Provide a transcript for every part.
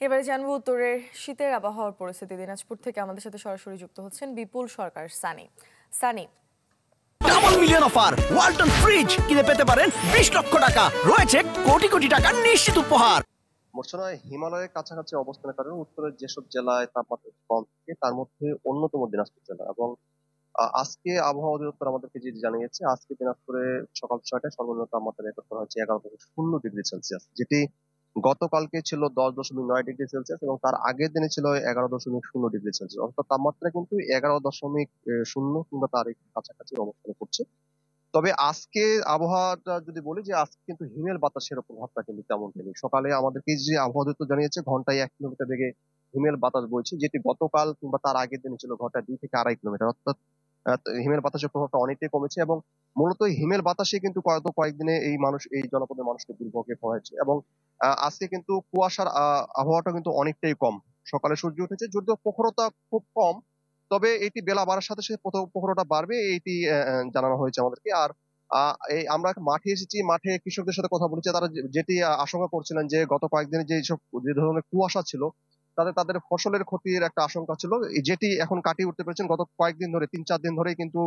এবারে জানবো উত্তরের শীতের আবহাওয়ার পরিস্থিতি। দিনাজপুর থেকে আমাদের সাথে সরাসরি যুক্ত হচ্ছেন বিপুল সরকার। সানি, double million offer Walton fridge কিনে পেতে পারেন 20 লক্ষ টাকা, রয়েছে কোটি কোটি টাকার নিশ্চিত উপহার। মূর্ছনা হিমালয়ের কাছাকাছি অবস্থানের কারণে উত্তরের যেসব জেলায় তাপমাত্রা কম থাকে তার মধ্যে অন্যতম দিনাজপুর জেলা। এবং আজকে আবহাওয়া অধিদপ্তর আমাদেরকে যে জানিয়েছে, আজকে দিনাজপুরে সকাল 6টায় সর্বনিম্ন তাপমাত্রা রেকর্ড করা হয়েছে 11.0 ডিগ্রি সেলসিয়াস, যেটি গতকালকে ছিল 10.9 ডিগ্রি সেলসিয়াস এবং তার আগের দিনে ছিল 11.0 ডিগ্রি সেলসিয়াস। অর্থাৎ তাপমাত্রা কিন্তু 11.0 কিংবা তার একটু কাছাকাছি অবস্থান করছে। তবে আজকে আবহাওয়াটা যদি বলি, যে আজকে কিন্তু হিমেল বাতাসের প্রভাবটা কিন্তু তেমন নেই। সকালে আমাদেরকে যে আবহাওয়া দপ্তর জানিয়েছে ঘন্টায় 1 কিলোমিটার বেগে হিমেল বাতাস বইছে, যেটি গতকাল কিংবা তার আগের দিনে ছিল ঘন্টায় 2 থেকে 2.5 কিলোমিটার। অর্থাৎ হিমেল বাতাসের প্রভাবটা অনেকটাই কমেছে এবং মূলত এই হিমেল বাতাসে কিন্তু কয়েকদিনে এই জনপদের মানুষকে দুর্ভোগে পড়েছে। এবং আজকে কিন্তু কুয়াশার আবহাওয়াটা কিন্তু অনেকটাই কম। সকালে সূর্য উঠেছে, যদিও প্রখরতা খুব কম, তবে এটি বেলা বাড়ার সাথে সাথে প্রখরতা বাড়বে, এইটি জানানো হয়েছে আমাদেরকে। আর এই আমরা মাঠে এসেছি, মাঠে কৃষকদের সাথে কথা বলেছি, তারা যেটি আশঙ্কা করছিলেন যে গত কয়েকদিনে যে ধরনের কুয়াশা ছিল, তাদের ফসলের ক্ষতির একটা আশঙ্কা ছিল, যেটি এখন কাটিয়ে উঠতে পেরেছেন। গত কয়েকদিন ধরে 3-4 দিন ধরেই কিন্তু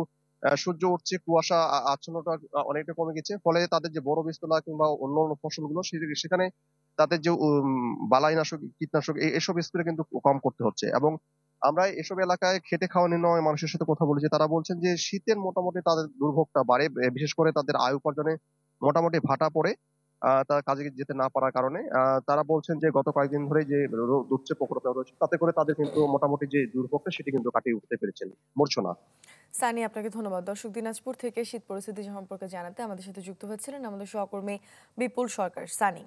সূর্য উঠছে, কুয়াশা আচ্ছন্নতা অনেকটা কমে গেছে। ফলে তাদের যে বড় বীজতলা কিংবা অন্যান্য ফসলগুলো সেখানে তাদের যে বালাইনাশক, কীটনাশক এসব স্প্রে কিন্তু কম করতে হচ্ছে। এবং আমরা এসব এলাকায় খেটে খাওয়া নিম্নআয়ের মানুষের সাথে কথা বলেছি, তারা বলছেন যে শীতের মোটামুটি তাদের দুর্ভোগটা বাড়ে, বিশেষ করে তাদের আয় উপার্জনে মোটামুটি ভাটা পড়ে তারা কাজে যেতে না পারার কারণে। তারা বলছেন যে গত কয়েকদিন ধরে যে রোদ উঠছে, প্রখরতা রয়েছে, তাতে করে তাদের কিন্তু মোটামুটি যে দুর্ভোগটা সেটি কিন্তু কাটিয়ে উঠতে পেরেছেন। মূর্ছনা। সানি, আপনাকে ধন্যবাদ। দর্শক, দিনাজপুর থেকে শীত পরিস্থিতি সম্পর্কে জানাতে আমাদের সাথে যুক্ত হয়েছিলেন আমাদের সহকর্মী বিপুল সরকার। সানি।